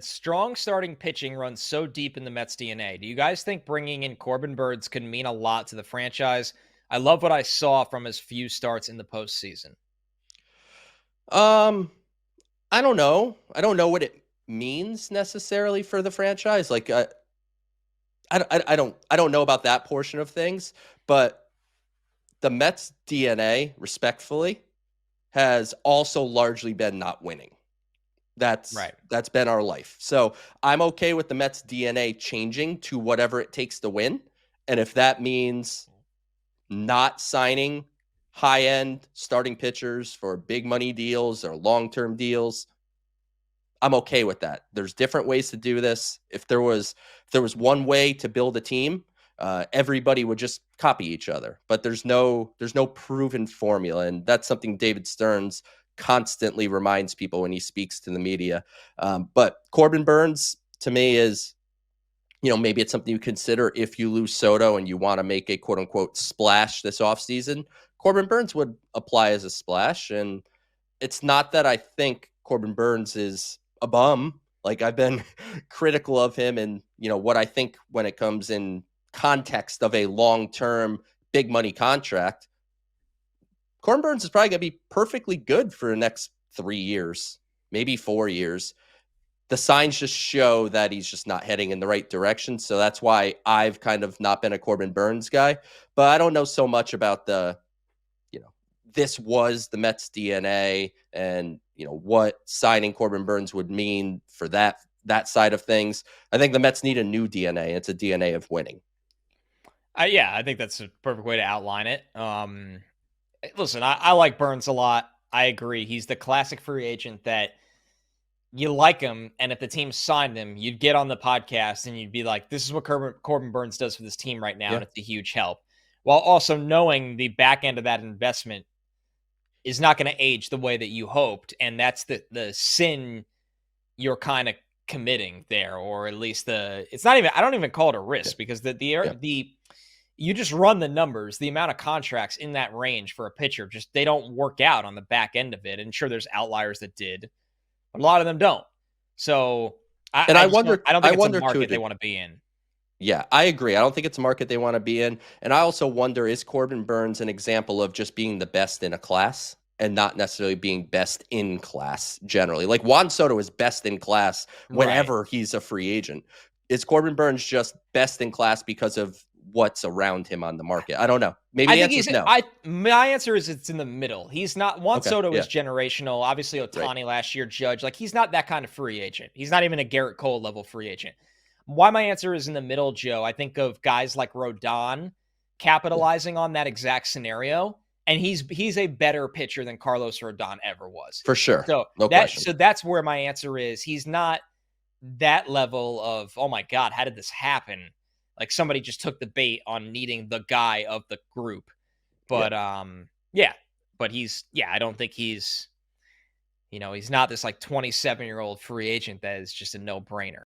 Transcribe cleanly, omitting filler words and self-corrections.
Strong starting pitching runs so deep in the Mets DNA. Do you guys think bringing in Corbin Burnes could mean a lot to the franchise? I love what I saw from his few starts in the postseason. Um, I don't know. I don't know what it means necessarily for the franchise. Like, I don't know about that portion of things, but the Mets DNA, respectfully, has also largely been not winning. That's Right. that's been our life. So I'm okay with the Mets DNA changing to whatever it takes to win. And if that means not signing high end starting pitchers for big money deals or long term deals, I'm okay with that. There's different ways to do this. If there was one way to build a team, everybody would just copy each other. But there's no proven formula, and that's something David Stearns constantly reminds people when he speaks to the media. But Corbin Burnes to me is, maybe it's something you consider if you lose Soto and you want to make a quote unquote splash this offseason. Corbin Burnes would apply as a splash, and it's not that I think Corbin Burnes is a bum. Like, I've been critical of him and, what I think when it comes in context of a long-term big money contract. Corbin Burnes is probably going to be perfectly good for the next 3 years, maybe 4 years. The signs just show that he's just not heading in the right direction. So that's why I've kind of not been a Corbin Burnes guy. But I don't know so much about this was the Mets DNA and, what signing Corbin Burnes would mean for that side of things. I think the Mets need a new DNA. It's a DNA of winning. Yeah, I think that's a perfect way to outline it. Listen, I like Burns a lot. I agree. He's the classic free agent that you like him, and if the team signed him, you'd get on the podcast and you'd be like, "This is what Corbin Burnes does for this team right now, Yeah. and it's a huge help." While also knowing the back end of that investment is not going to age the way that you hoped, and that's the sin you're kind of committing there, or at least it's not even, I don't even call it a Yeah. risk, because Yeah. the you just run the numbers, the amount of contracts in that range for a pitcher, just they don't work out on the back end of it. And sure, there's outliers that did, but a lot of them don't. So And I just don't, I don't I think it's a wonder too, market they want to be in. yeah, I agree. I don't think it's a market they want to be in. And I also wonder, is Corbin Burnes an example of just being the best in a class and not necessarily being best in class generally? Like, Juan Soto is best in class Right. whenever he's a free agent. Is Corbin Burnes just best in class because of what's around him on the market? I don't know. Maybe I the think answer he's is no. I my answer is it's in the middle. He's not, Juan Okay. Soto Yeah. is generational. Obviously, Right. Otani last year, Judge. Like, he's not that kind of free agent. He's not even a Garrett Cole level free agent. Why my answer is in the middle, Joe, I think of guys like Rodon Yeah. capitalizing on that exact scenario, and he's a better pitcher than Carlos Rodon ever was. For sure. So No question. that's where my answer is. He's not that level of, oh my God, how did this happen? Like, somebody just took the bait on needing the guy of the group. Yeah. But yeah, but I don't think he's not this like 27-year-old free agent that is just a no-brainer.